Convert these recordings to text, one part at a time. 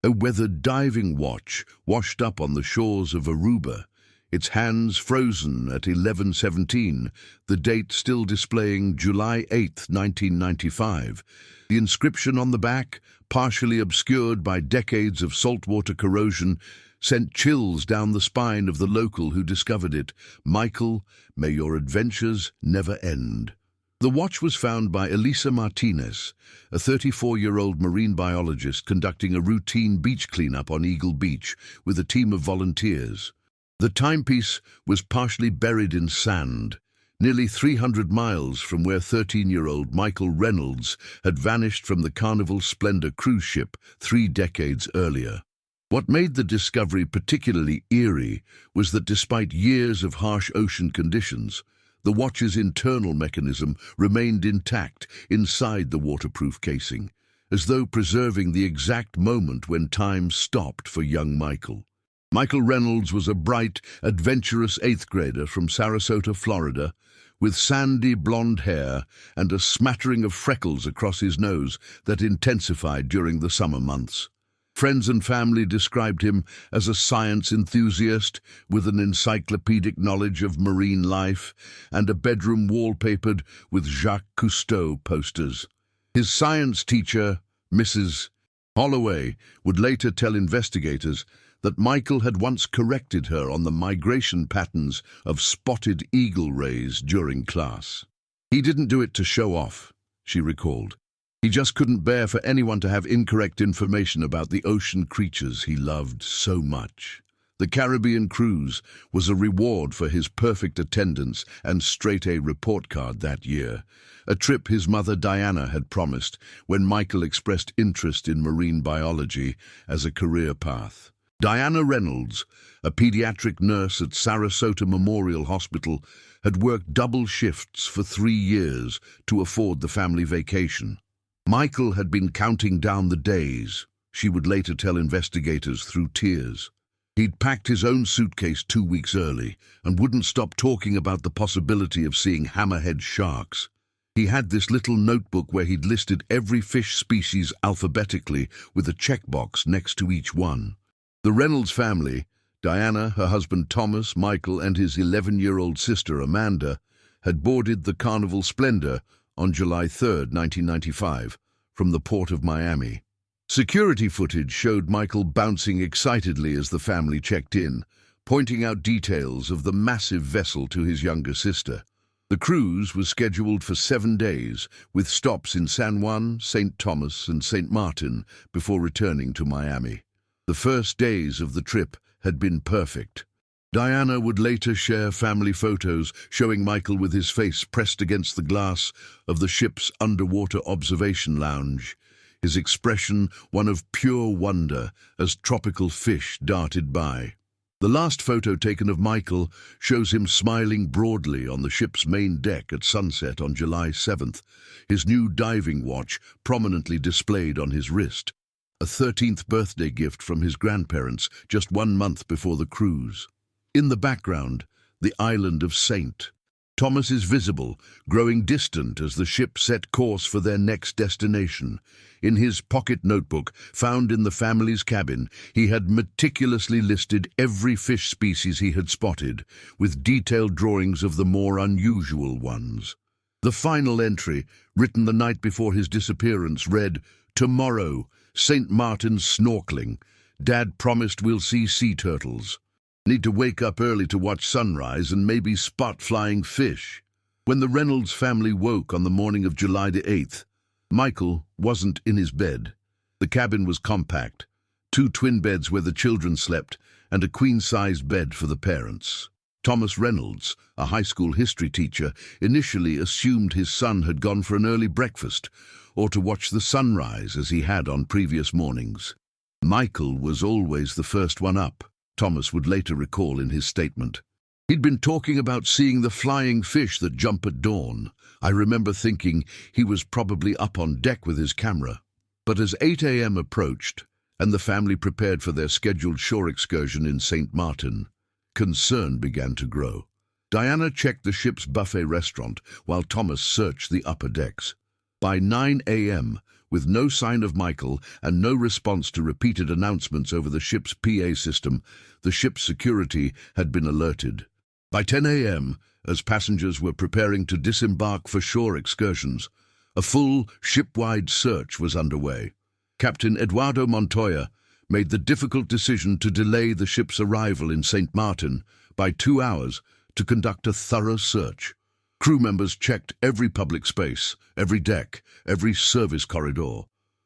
A weathered diving watch washed up on the shores of Aruba, its hands frozen at 11:17, the date still displaying July 8, 1995. The inscription on the back, partially obscured by decades of saltwater corrosion, sent chills down the spine of the local who discovered it. "Michael, may your adventures never end." The watch was found by Elisa Martinez, a 34-year-old marine biologist conducting a routine beach cleanup on Eagle Beach with a team of volunteers. The timepiece was partially buried in sand, nearly 300 miles from where 13-year-old Michael Reynolds had vanished from the Carnival Splendor cruise ship 3 decades earlier. What made the discovery particularly eerie was that despite years of harsh ocean conditions, the watch's internal mechanism remained intact inside the waterproof casing, as though preserving the exact moment when time stopped for young Michael. Michael Reynolds was a bright, adventurous 8th grader from Sarasota, Florida, with sandy blonde hair and a smattering of freckles across his nose that intensified during the summer months. Friends and family described him as a science enthusiast with an encyclopedic knowledge of marine life and a bedroom wallpapered with Jacques Cousteau posters. His science teacher, Mrs. Holloway, would later tell investigators that Michael had once corrected her on the migration patterns of spotted eagle rays during class. "He didn't do it to show off," she recalled. "He just couldn't bear for anyone to have incorrect information about the ocean creatures he loved so much." The Caribbean cruise was a reward for his perfect attendance and straight-A report card that year, a trip his mother Diana had promised when Michael expressed interest in marine biology as a career path. Diana Reynolds, a pediatric nurse at Sarasota Memorial Hospital, had worked double shifts for 3 years to afford the family vacation. Michael had been counting down the days, she would later tell investigators through tears. He'd packed his own suitcase 2 weeks early and wouldn't stop talking about the possibility of seeing hammerhead sharks. He had this little notebook where he'd listed every fish species alphabetically with a checkbox next to each one. The Reynolds family, Diana, her husband Thomas, Michael, and his 11-year-old sister Amanda, had boarded the Carnival Splendor on July 3, 1995, from the port of Miami. Security footage showed Michael bouncing excitedly as the family checked in, pointing out details of the massive vessel to his younger sister. The cruise was scheduled for 7 days, with stops in San Juan, St. Thomas, and St. Martin before returning to Miami. The first days of the trip had been perfect. Diana would later share family photos showing Michael with his face pressed against the glass of the ship's underwater observation lounge, his expression one of pure wonder as tropical fish darted by. The last photo taken of Michael shows him smiling broadly on the ship's main deck at sunset on July 7th, his new diving watch prominently displayed on his wrist, a 13th birthday gift from his grandparents just 1 month before the cruise. In the background, the island of St. Thomas is visible, growing distant as the ship set course for their next destination. In his pocket notebook, found in the family's cabin, he had meticulously listed every fish species he had spotted, with detailed drawings of the more unusual ones. The final entry, written the night before his disappearance, read, "Tomorrow, St. Martin's snorkeling. Dad promised we'll see sea turtles. Need to wake up early to watch sunrise and maybe spot flying fish." When the Reynolds family woke on the morning of July the 8th, Michael wasn't in his bed. The cabin was compact, 2 twin beds where the children slept and a queen-sized bed for the parents. Thomas Reynolds, a high school history teacher, initially assumed his son had gone for an early breakfast or to watch the sunrise as he had on previous mornings. "Michael was always the first one up," Thomas would later recall in his statement. "He'd been talking about seeing the flying fish that jump at dawn. I remember thinking he was probably up on deck with his camera." But as 8 a.m. approached and the family prepared for their scheduled shore excursion in St. Martin, concern began to grow. Diana checked the ship's buffet restaurant while Thomas searched the upper decks. By 9 a.m., With no sign of Michael and no response to repeated announcements over the ship's PA system, the ship's security had been alerted. By 10 a.m., as passengers were preparing to disembark for shore excursions, a full ship-wide search was underway. Captain Eduardo Montoya made the difficult decision to delay the ship's arrival in St. Martin by 2 hours to conduct a thorough search. Crew members checked every public space, every deck, every service corridor.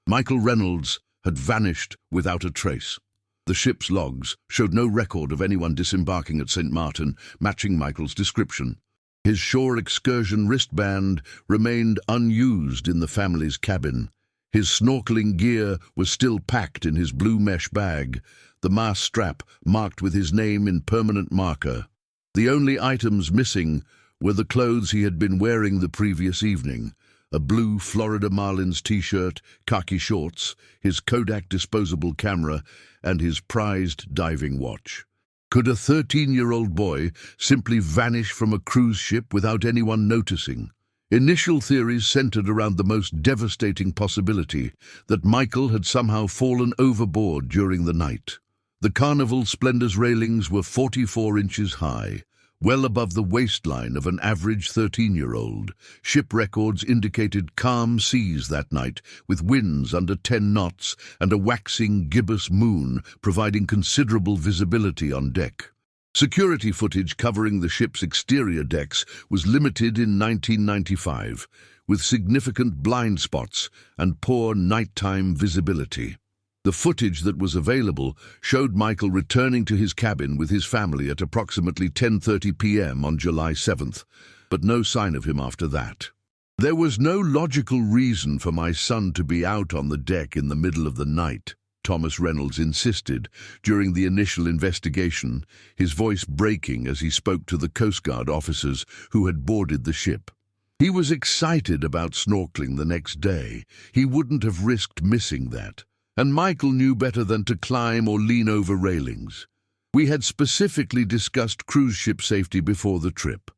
Michael Reynolds had vanished without a trace. The ship's logs showed no record of anyone disembarking at St. Martin, matching Michael's description. His shore excursion wristband remained unused in the family's cabin. His snorkeling gear was still packed in his blue mesh bag, the mast strap marked with his name in permanent marker. The only items missing were the clothes he had been wearing the previous evening: a blue Florida Marlins t-shirt, khaki shorts, his Kodak disposable camera, and his prized diving watch. Could a 13-year-old boy simply vanish from a cruise ship without anyone noticing? Initial theories centered around the most devastating possibility that Michael had somehow fallen overboard during the night. The Carnival Splendor's railings were 44 inches high, well above the waistline of an average 13-year-old. Ship records indicated calm seas that night, with winds under 10 knots and a waxing gibbous moon providing considerable visibility on deck. Security footage covering the ship's exterior decks was limited in 1995, with significant blind spots and poor nighttime visibility. The footage that was available showed Michael returning to his cabin with his family at approximately 10:30 p.m. on July 7th, but no sign of him after that. There was no logical reason for my son to be out on the deck in the middle of the night, Thomas Reynolds insisted during the initial investigation, his voice breaking as he spoke to the Coast Guard officers who had boarded the ship. He was excited about snorkeling the next day. He wouldn't have risked missing that. And Michael knew better than to climb or lean over railings. We had specifically discussed cruise ship safety before the trip.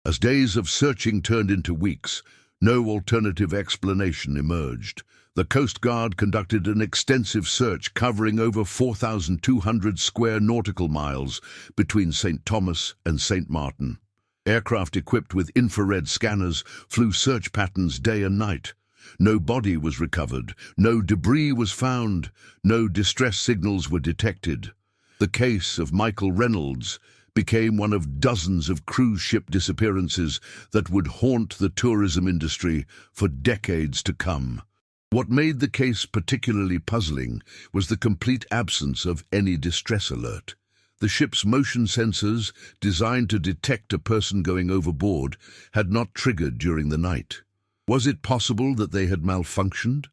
As days of searching turned into weeks, no alternative explanation emerged. The Coast Guard conducted an extensive search covering over 4,200 square nautical miles between St. Thomas and St. Martin. Aircraft equipped with infrared scanners flew search patterns day and night. No body was recovered, no debris was found, no distress signals were detected. The case of Michael Reynolds became one of dozens of cruise ship disappearances that would haunt the tourism industry for decades to come. What made the case particularly puzzling was the complete absence of any distress alert. The ship's motion sensors, designed to detect a person going overboard, had not triggered during the night. Was it possible that they had malfunctioned?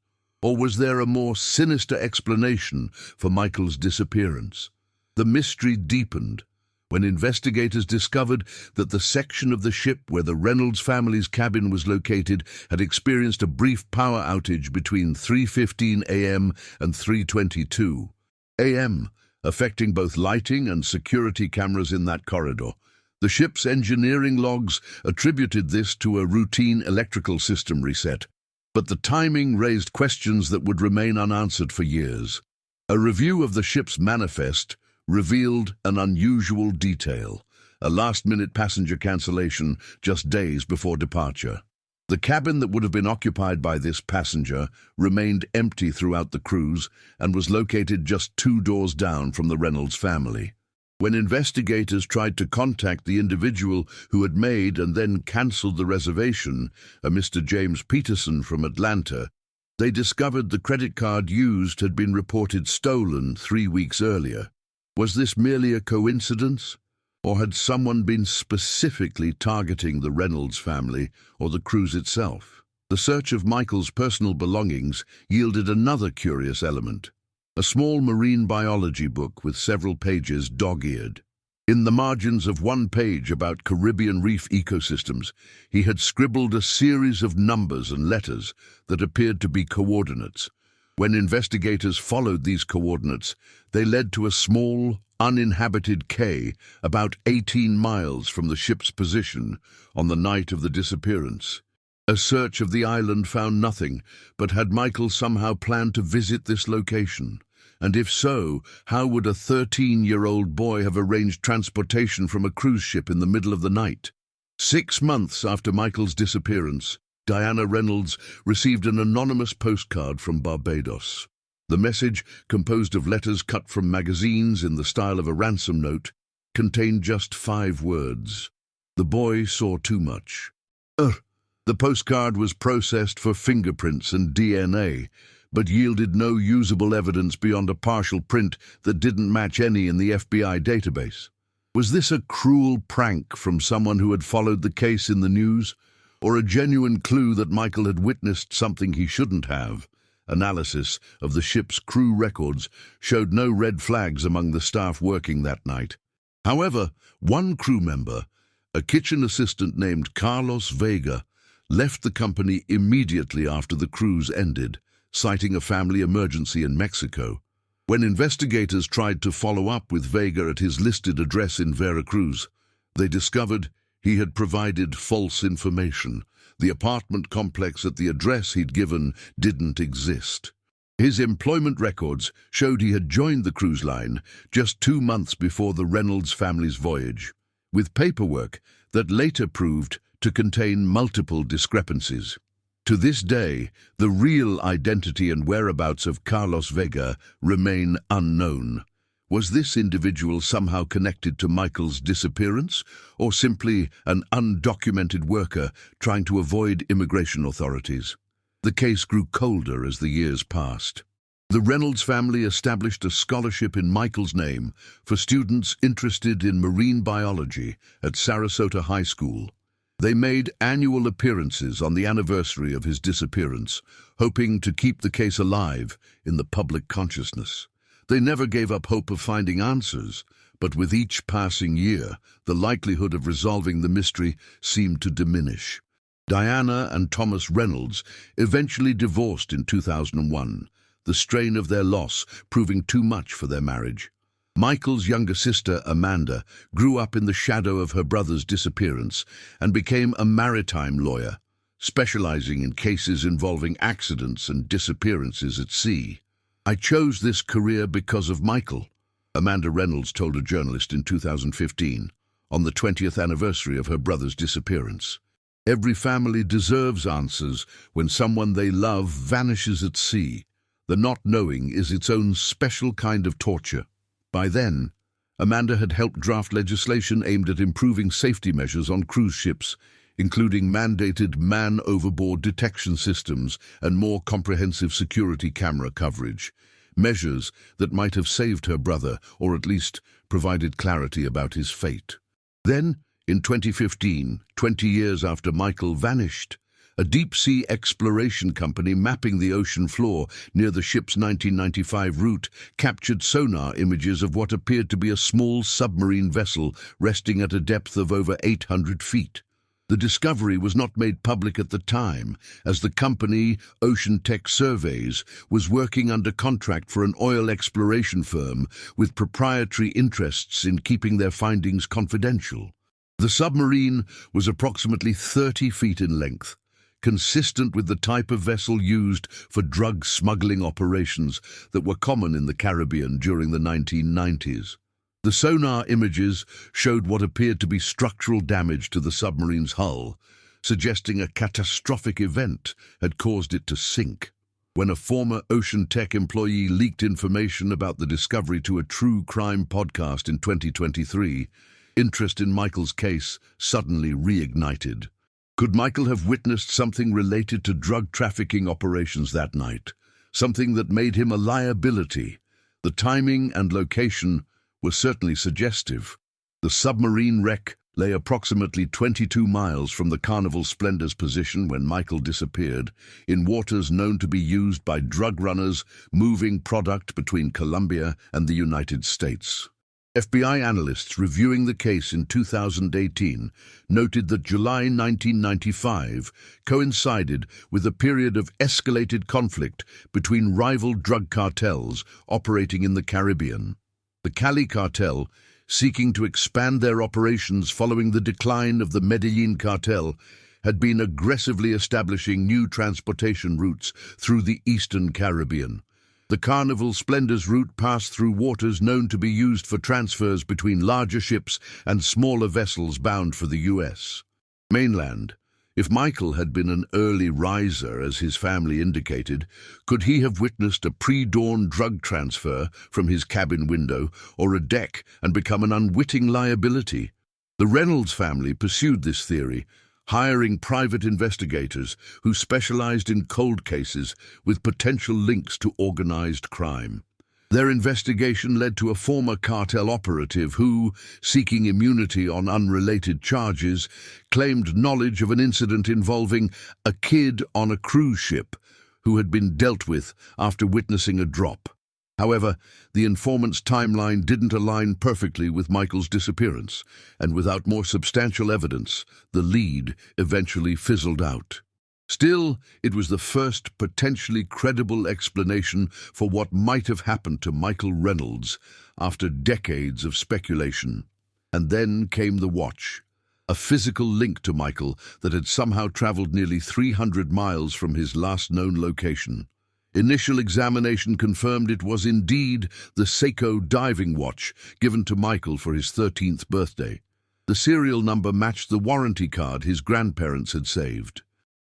Or was there a more sinister explanation for Michael's disappearance? The mystery deepened when investigators discovered that the section of the ship where the Reynolds family's cabin was located had experienced a brief power outage between 3:15 a.m. and 3:22 a.m., affecting both lighting and security cameras in that corridor. The ship's engineering logs attributed this to a routine electrical system reset, but the timing raised questions that would remain unanswered for years. A review of the ship's manifest revealed an unusual detail: a last-minute passenger cancellation just days before departure. The cabin that would have been occupied by this passenger remained empty throughout the cruise and was located just 2 doors down from the Reynolds family. When investigators tried to contact the individual who had made and then cancelled the reservation, a Mr. James Peterson from Atlanta, they discovered the credit card used had been reported stolen 3 weeks earlier. Was this merely a coincidence? Or had someone been specifically targeting the Reynolds family or the cruise itself? The search of Michael's personal belongings yielded another curious element: a small marine biology book with several pages dog-eared. In the margins of one page about Caribbean reef ecosystems, he had scribbled a series of numbers and letters that appeared to be coordinates. When investigators followed these coordinates, they led to a small, uninhabited cay about 18 miles from the ship's position on the night of the disappearance. A search of the island found nothing, but had Michael somehow planned to visit this location? And if so, how would a 13-year-old boy have arranged transportation from a cruise ship in the middle of the night? 6 months after Michael's disappearance, Diana Reynolds received an anonymous postcard from Barbados. The message, composed of letters cut from magazines in the style of a ransom note, contained just 5 words. The boy saw too much. The postcard was processed for fingerprints and DNA, but yielded no usable evidence beyond a partial print that didn't match any in the FBI database. Was this a cruel prank from someone who had followed the case in the news, or a genuine clue that Michael had witnessed something he shouldn't have? Analysis of the ship's crew records showed no red flags among the staff working that night. However, one crew member, a kitchen assistant named Carlos Vega, left the company immediately after the cruise ended, citing a family emergency in Mexico. When investigators tried to follow up with Vega at his listed address in Veracruz, they discovered he had provided false information. The apartment complex at the address he'd given didn't exist. His employment records showed he had joined the cruise line just 2 months before the Reynolds family's voyage, with paperwork that later proved to contain multiple discrepancies. To this day, the real identity and whereabouts of Carlos Vega remain unknown. Was this individual somehow connected to Michael's disappearance, or simply an undocumented worker trying to avoid immigration authorities? The case grew colder as the years passed. The Reynolds family established a scholarship in Michael's name for students interested in marine biology at Sarasota High School. They made annual appearances on the anniversary of his disappearance, hoping to keep the case alive in the public consciousness. They never gave up hope of finding answers, but with each passing year, the likelihood of resolving the mystery seemed to diminish. Diana and Thomas Reynolds eventually divorced in 2001, the strain of their loss proving too much for their marriage. Michael's younger sister, Amanda, grew up in the shadow of her brother's disappearance and became a maritime lawyer, specializing in cases involving accidents and disappearances at sea. "I chose this career because of Michael," Amanda Reynolds told a journalist in 2015, on the 20th anniversary of her brother's disappearance. "Every family deserves answers when someone they love vanishes at sea. The not knowing is its own special kind of torture." By then, Amanda had helped draft legislation aimed at improving safety measures on cruise ships, including mandated man-overboard detection systems and more comprehensive security camera coverage, measures that might have saved her brother, or at least provided clarity about his fate. Then, in 2015, 20 years after Michael vanished, a deep-sea exploration company mapping the ocean floor near the ship's 1995 route captured sonar images of what appeared to be a small submarine vessel resting at a depth of over 800 feet. The discovery was not made public at the time, as the company, Ocean Tech Surveys, was working under contract for an oil exploration firm with proprietary interests in keeping their findings confidential. The submarine was approximately 30 feet in length, consistent with the type of vessel used for drug smuggling operations that were common in the Caribbean during the 1990s. The sonar images showed what appeared to be structural damage to the submarine's hull, suggesting a catastrophic event had caused it to sink. When a former Ocean Tech employee leaked information about the discovery to a true crime podcast in 2023, interest in Michael's case suddenly reignited. Could Michael have witnessed something related to drug trafficking operations that night? Something that made him a liability? The timing and location were certainly suggestive. The submarine wreck lay approximately 22 miles from the Carnival Splendor's position when Michael disappeared, in waters known to be used by drug runners moving product between Colombia and the United States. FBI analysts reviewing the case in 2018 noted that July 1995 coincided with a period of escalated conflict between rival drug cartels operating in the Caribbean. The Cali cartel, seeking to expand their operations following the decline of the Medellin cartel, had been aggressively establishing new transportation routes through the eastern Caribbean. The Carnival Splendor's route passed through waters known to be used for transfers between larger ships and smaller vessels bound for the US mainland. If Michael had been an early riser, as his family indicated, could he have witnessed a pre-dawn drug transfer from his cabin window or a deck and become an unwitting liability? The Reynolds family pursued this theory, hiring private investigators who specialized in cold cases with potential links to organized crime. Their investigation led to a former cartel operative who, seeking immunity on unrelated charges, claimed knowledge of an incident involving a kid on a cruise ship who had been dealt with after witnessing a drop. However, the informant's timeline didn't align perfectly with Michael's disappearance, and without more substantial evidence, the lead eventually fizzled out. Still, it was the first potentially credible explanation for what might have happened to Michael Reynolds after decades of speculation. And then came the watch, a physical link to Michael that had somehow traveled nearly 300 miles from his last known location. Initial examination confirmed it was indeed the Seiko diving watch given to Michael for his 13th birthday. The serial number matched the warranty card his grandparents had saved.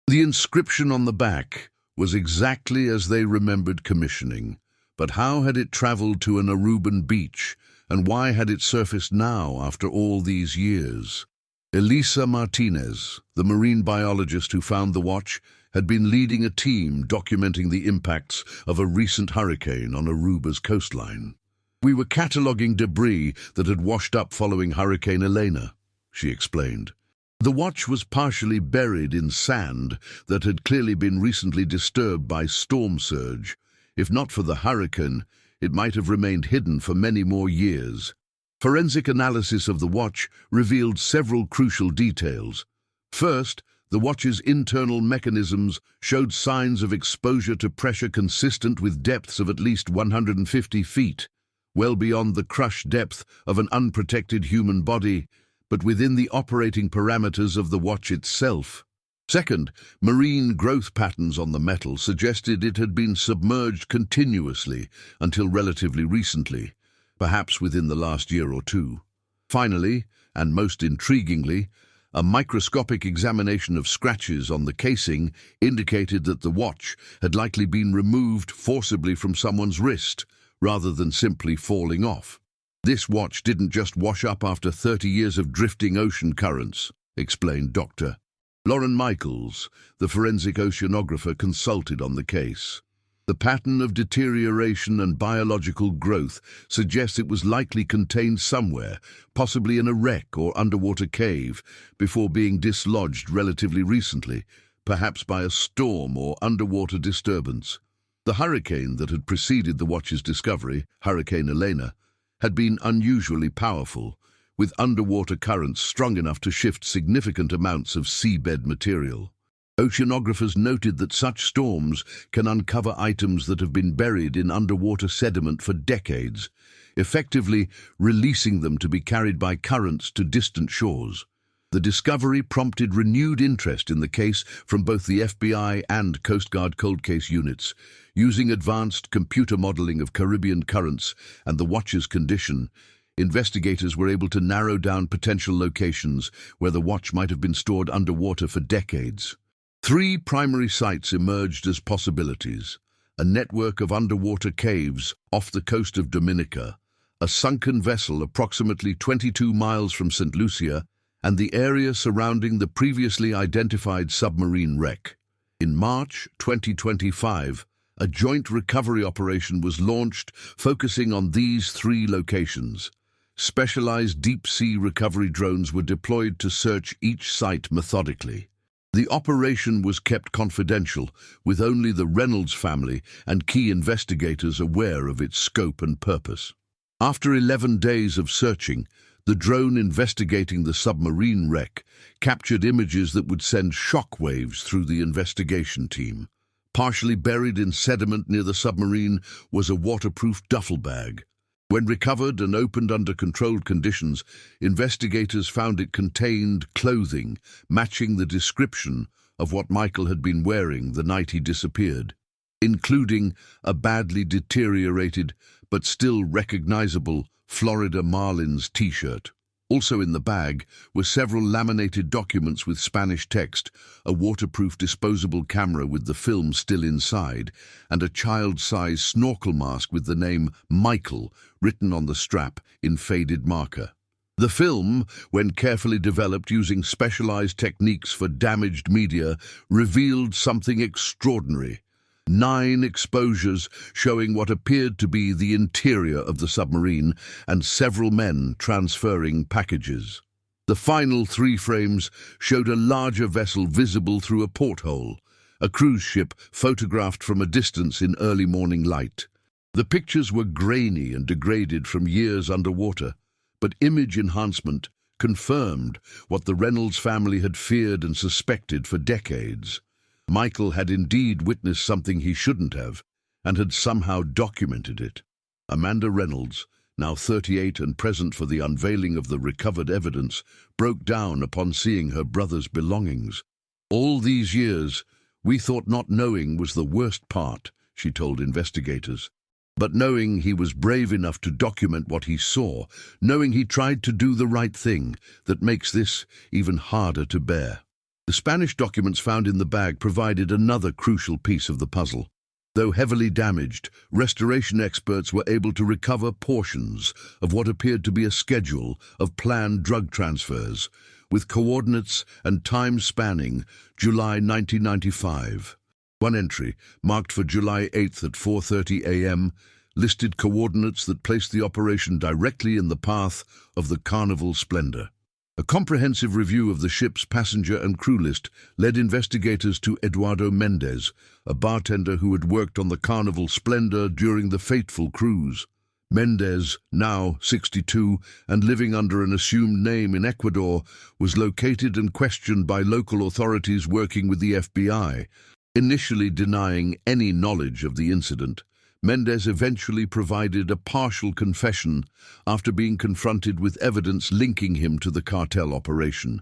The inscription on the back was exactly as they remembered commissioning, but how had it traveled to an Aruban beach, and why had it surfaced now after all these years? Elisa Martinez, the marine biologist who found the watch, had been leading a team documenting the impacts of a recent hurricane on Aruba's coastline. "We were cataloging debris that had washed up following Hurricane Elena," she explained. The watch was partially buried in sand that had clearly been recently disturbed by storm surge. If not for the hurricane, it might have remained hidden for many more years. Forensic analysis of the watch revealed several crucial details. First, the watch's internal mechanisms showed signs of exposure to pressure consistent with depths of at least 150 feet, well beyond the crush depth of an unprotected human body, but within the operating parameters of the watch itself. Second, marine growth patterns on the metal suggested it had been submerged continuously until relatively recently, perhaps within the last year or two. Finally, and most intriguingly, a microscopic examination of scratches on the casing indicated that the watch had likely been removed forcibly from someone's wrist, rather than simply falling off. "This watch didn't just wash up after 30 years of drifting ocean currents," explained Dr. Lauren Michaels, the forensic oceanographer consulted on the case. "The pattern of deterioration and biological growth suggests it was likely contained somewhere, possibly in a wreck or underwater cave, before being dislodged relatively recently, perhaps by a storm or underwater disturbance." The hurricane that had preceded the watch's discovery, Hurricane Elena, had been unusually powerful, with underwater currents strong enough to shift significant amounts of seabed material. Oceanographers noted that such storms can uncover items that have been buried in underwater sediment for decades, effectively releasing them to be carried by currents to distant shores. The discovery prompted renewed interest in the case from both the FBI and Coast Guard cold case units. Using advanced computer modeling of Caribbean currents and the watch's condition, investigators were able to narrow down potential locations where the watch might have been stored underwater for decades. 3 primary sites emerged as possibilities: a network of underwater caves off the coast of Dominica, a sunken vessel approximately 22 miles from St. Lucia, and the area surrounding the previously identified submarine wreck. In March 2025, a joint recovery operation was launched focusing on these 3 locations. Specialized deep-sea recovery drones were deployed to search each site methodically. The operation was kept confidential, with only the Reynolds family and key investigators aware of its scope and purpose. After 11 days of searching, the drone investigating the submarine wreck captured images that would send shockwaves through the investigation team. Partially buried in sediment near the submarine was a waterproof duffel bag. When recovered and opened under controlled conditions, investigators found it contained clothing matching the description of what Michael had been wearing the night he disappeared, including a badly deteriorated but still recognizable Florida Marlins t-shirt. Also in the bag were several laminated documents with Spanish text, a waterproof disposable camera with the film still inside, and a child-size snorkel mask with the name Michael written on the strap in faded marker. The film, when carefully developed using specialized techniques for damaged media, revealed something extraordinary. 9 exposures showing what appeared to be the interior of the submarine and several men transferring packages. The final 3 frames showed a larger vessel visible through a porthole, a cruise ship photographed from a distance in early morning light. The pictures were grainy and degraded from years underwater, but image enhancement confirmed what the Reynolds family had feared and suspected for decades. Michael had indeed witnessed something he shouldn't have, and had somehow documented it. Amanda Reynolds, now 38 and present for the unveiling of the recovered evidence, broke down upon seeing her brother's belongings. "All these years, we thought not knowing was the worst part," she told investigators. "But knowing he was brave enough to document what he saw, knowing he tried to do the right thing, that makes this even harder to bear." The Spanish documents found in the bag provided another crucial piece of the puzzle. Though heavily damaged, restoration experts were able to recover portions of what appeared to be a schedule of planned drug transfers, with coordinates and time spanning July 1995. One entry, marked for July 8th at 4:30 a.m., listed coordinates that placed the operation directly in the path of the Carnival Splendor. A comprehensive review of the ship's passenger and crew list led investigators to Eduardo Mendez, a bartender who had worked on the Carnival Splendor during the fateful cruise. Mendez, now 62 and living under an assumed name in Ecuador, was located and questioned by local authorities working with the FBI. Initially denying any knowledge of the incident, Mendez eventually provided a partial confession after being confronted with evidence linking him to the cartel operation.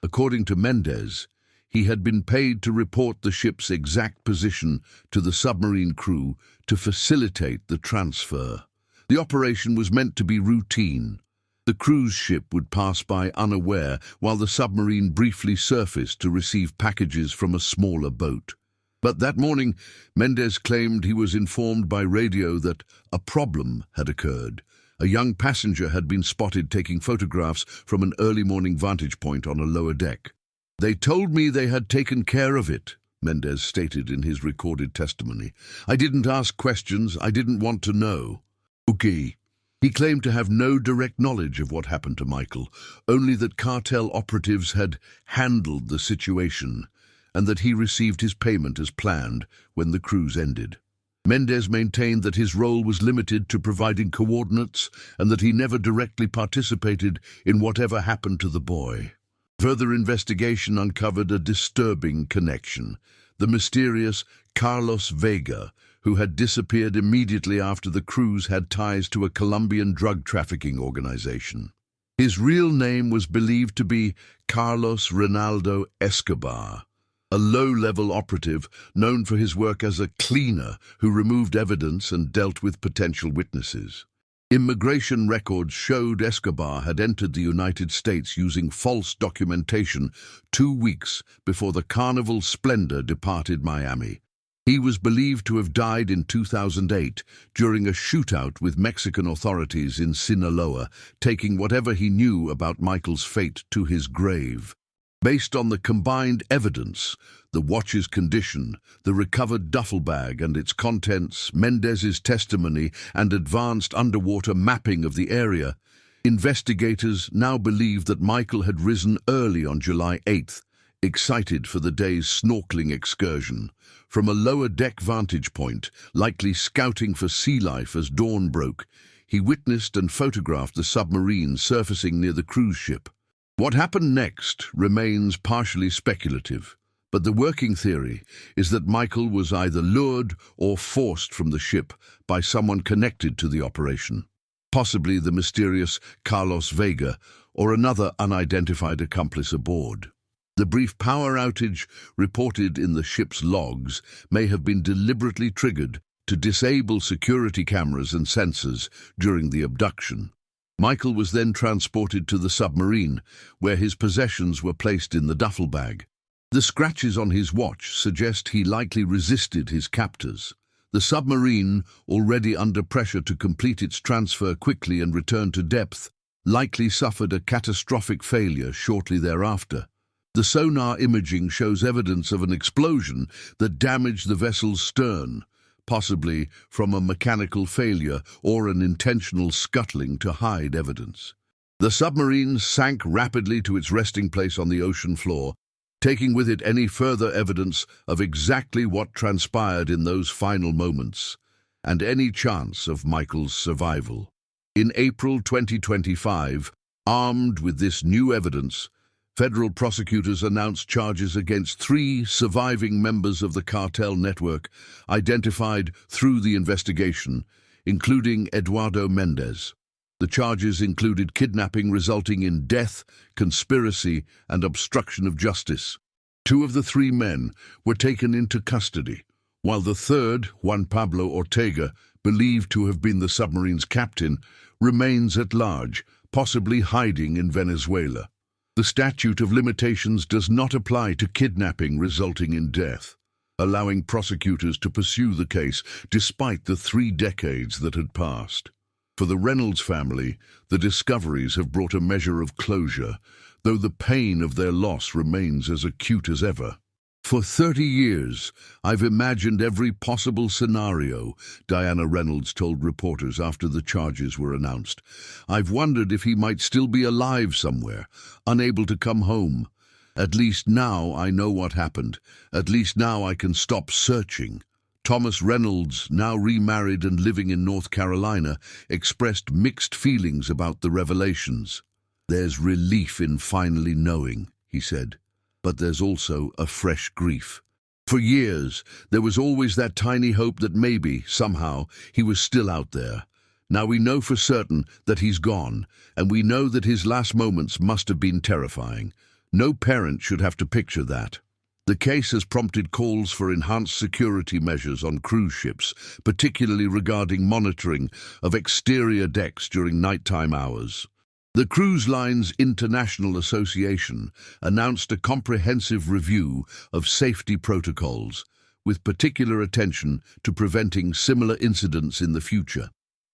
According to Mendez, he had been paid to report the ship's exact position to the submarine crew to facilitate the transfer. The operation was meant to be routine. The cruise ship would pass by unaware while the submarine briefly surfaced to receive packages from a smaller boat. But that morning, Mendez claimed he was informed by radio that a problem had occurred. A young passenger had been spotted taking photographs from an early morning vantage point on a lower deck. "They told me they had taken care of it," Mendez stated in his recorded testimony. "I didn't ask questions, I didn't want to know." Okay. He claimed to have no direct knowledge of what happened to Michael, only that cartel operatives had handled the situation, and that he received his payment as planned when the cruise ended. Mendez maintained that his role was limited to providing coordinates and that he never directly participated in whatever happened to the boy. Further investigation uncovered a disturbing connection: the mysterious Carlos Vega, who had disappeared immediately after the cruise had ties to a Colombian drug trafficking organization. His real name was believed to be Carlos Ronaldo Escobar, a low-level operative known for his work as a cleaner who removed evidence and dealt with potential witnesses. Immigration records showed Escobar had entered the United States using false documentation 2 weeks before the Carnival Splendor departed Miami. He was believed to have died in 2008 during a shootout with Mexican authorities in Sinaloa, taking whatever he knew about Michael's fate to his grave. Based on the combined evidence, the watch's condition, the recovered duffel bag and its contents, Mendez's testimony, and advanced underwater mapping of the area, investigators now believe that Michael had risen early on July 8th, excited for the day's snorkeling excursion. From a lower deck vantage point, likely scouting for sea life as dawn broke, he witnessed and photographed the submarine surfacing near the cruise ship. What happened next remains partially speculative, but the working theory is that Michael was either lured or forced from the ship by someone connected to the operation. possibly the mysterious Carlos Vega or another unidentified accomplice aboard. The brief power outage reported in the ship's logs may have been deliberately triggered to disable security cameras and sensors during the abduction. Michael was then transported to the submarine, where his possessions were placed in the duffel bag. The scratches on his watch suggest he likely resisted his captors. The submarine, already under pressure to complete its transfer quickly and return to depth, likely suffered a catastrophic failure shortly thereafter. The sonar imaging shows evidence of an explosion that damaged the vessel's stern, possibly from a mechanical failure or an intentional scuttling to hide evidence. The submarine sank rapidly to its resting place on the ocean floor, taking with it any further evidence of exactly what transpired in those final moments, and any chance of Michael's survival. In April 2025, armed with this new evidence, federal prosecutors announced charges against 3 surviving members of the cartel network identified through the investigation, including Eduardo Mendez. The charges included kidnapping resulting in death, conspiracy, and obstruction of justice. 2 of the 3 men were taken into custody, while the third, Juan Pablo Ortega, believed to have been the submarine's captain, remains at large, possibly hiding in Venezuela. The statute of limitations does not apply to kidnapping resulting in death, allowing prosecutors to pursue the case despite the 3 decades that had passed. For the Reynolds family, the discoveries have brought a measure of closure, though the pain of their loss remains as acute as ever. "For 30 years, I've imagined every possible scenario," Diana Reynolds told reporters after the charges were announced. "I've wondered if he might still be alive somewhere, unable to come home. At least now I know what happened. At least now I can stop searching." Thomas Reynolds, now remarried and living in North Carolina, expressed mixed feelings about the revelations. "There's relief in finally knowing," he said, "but there's also a fresh grief. For years, there was always that tiny hope that maybe, somehow, he was still out there. Now we know for certain that he's gone, and we know that his last moments must have been terrifying. No parent should have to picture that." The case has prompted calls for enhanced security measures on cruise ships, particularly regarding monitoring of exterior decks during nighttime hours. The Cruise Lines International Association announced a comprehensive review of safety protocols, with particular attention to preventing similar incidents in the future.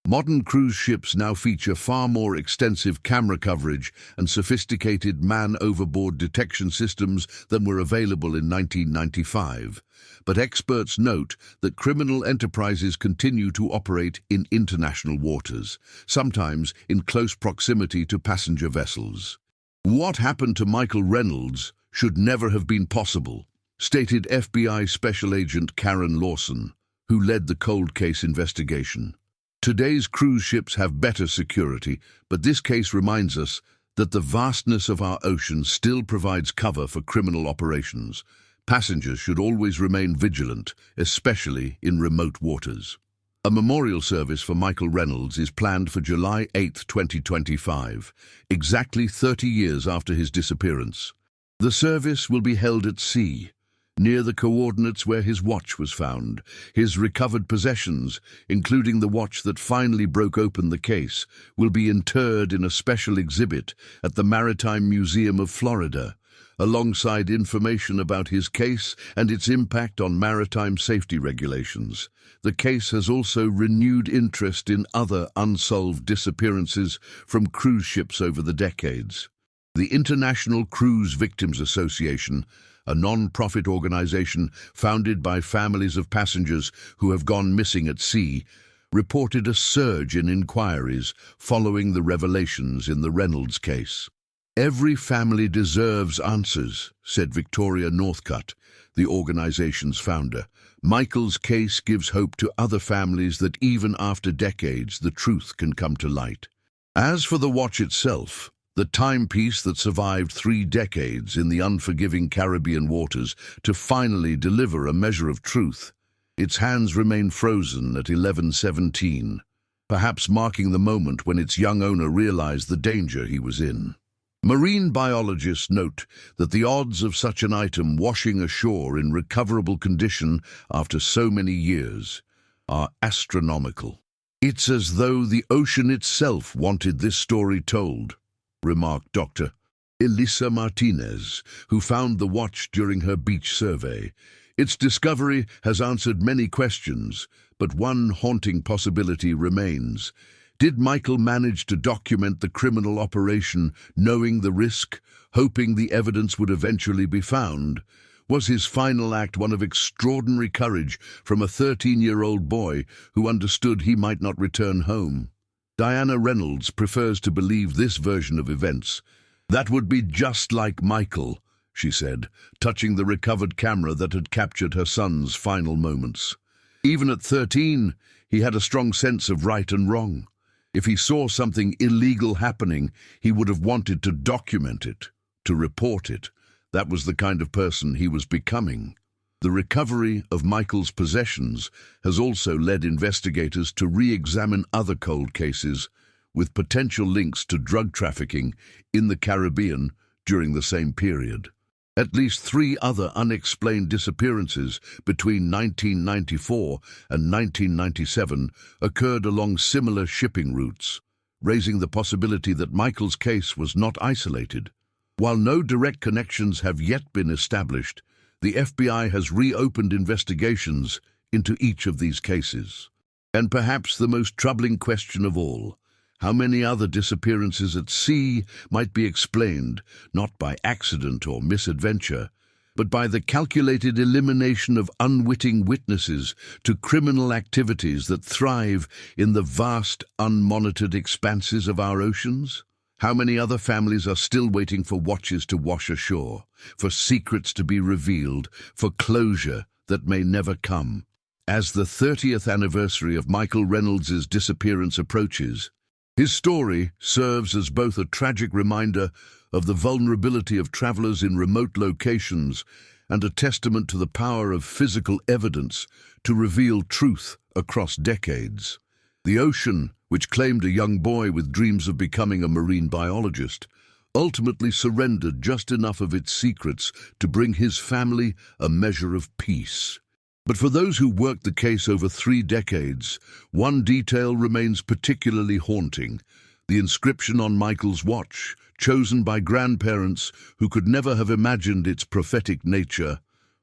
Modern cruise ships now feature far more extensive camera coverage and sophisticated man-overboard detection systems than were available in 1995. But experts note that criminal enterprises continue to operate in international waters, sometimes in close proximity to passenger vessels. "What happened to Michael Reynolds should never have been possible," stated FBI Special Agent Karen Lawson, who led the cold case investigation. "Today's cruise ships have better security, but this case reminds us that the vastness of our ocean still provides cover for criminal operations. Passengers should always remain vigilant, especially in remote waters." A memorial service for Michael Reynolds is planned for July 8, 2025, exactly 30 years after his disappearance. The service will be held at sea, near the coordinates where his watch was found. His recovered possessions, including the watch that finally broke open the case, will be interred in a special exhibit at the Maritime Museum of Florida, alongside information about his case and its impact on maritime safety regulations. The case has also renewed interest in other unsolved disappearances from cruise ships over the decades. The International Cruise Victims Association, a non-profit organization founded by families of passengers who have gone missing at sea, reported a surge in inquiries following the revelations in the Reynolds case. "Every family deserves answers," said Victoria Northcutt, the organization's founder. "Michael's case gives hope to other families that even after decades, the truth can come to light." As for the watch itself, the timepiece that survived 3 decades in the unforgiving Caribbean waters to finally deliver a measure of truth, its hands remain frozen at 11:17. perhaps marking the moment when its young owner realized the danger he was in. Marine biologists note that the odds of such an item washing ashore in recoverable condition after so many years are astronomical. "It's as though the ocean itself wanted this story told," remarked Dr. Elisa Martinez, who found the watch during her beach survey. "Its discovery has answered many questions, but one haunting possibility remains. Did Michael manage to document the criminal operation, knowing the risk, hoping the evidence would eventually be found? Was his final act one of extraordinary courage from a 13-year-old boy who understood he might not return home?" Diana Reynolds prefers to believe this version of events. "That would be just like Michael," she said, touching the recovered camera that had captured her son's final moments. "Even at 13, he had a strong sense of right and wrong. If he saw something illegal happening, he would have wanted to document it, to report it. That was the kind of person he was becoming." The recovery of Michael's possessions has also led investigators to re-examine other cold cases with potential links to drug trafficking in the Caribbean during the same period. At least 3 other unexplained disappearances between 1994 and 1997 occurred along similar shipping routes, raising the possibility that Michael's case was not isolated. While no direct connections have yet been established, the FBI has reopened investigations into each of these cases. And perhaps the most troubling question of all, how many other disappearances at sea might be explained not by accident or misadventure, but by the calculated elimination of unwitting witnesses to criminal activities that thrive in the vast, unmonitored expanses of our oceans? How many other families are still waiting for watches to wash ashore, for secrets to be revealed, for closure that may never come? As the 30th anniversary of Michael Reynolds' disappearance approaches, his story serves as both a tragic reminder of the vulnerability of travelers in remote locations and a testament to the power of physical evidence to reveal truth across decades. The ocean, which claimed a young boy with dreams of becoming a marine biologist, ultimately surrendered just enough of its secrets to bring his family a measure of peace. But for those who worked the case over 3 decades, one detail remains particularly haunting: the inscription on Michael's watch, chosen by grandparents who could never have imagined its prophetic nature.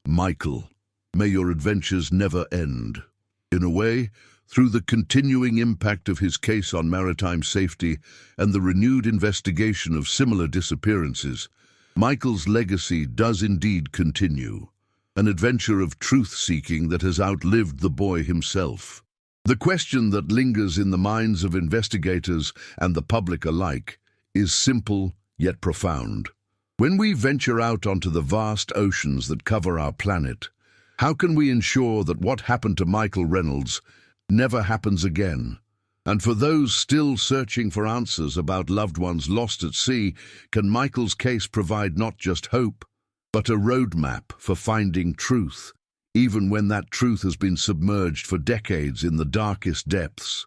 "Michael, may your adventures never end." In a way, through the continuing impact of his case on maritime safety and the renewed investigation of similar disappearances, Michael's legacy does indeed continue. An adventure of truth-seeking that has outlived the boy himself. The question that lingers in the minds of investigators and the public alike is simple yet profound. When we venture out onto the vast oceans that cover our planet, how can we ensure that what happened to Michael Reynolds never happens again? And for those still searching for answers about loved ones lost at sea, can Michael's case provide not just hope, but a roadmap for finding truth, even when that truth has been submerged for decades in the darkest depths?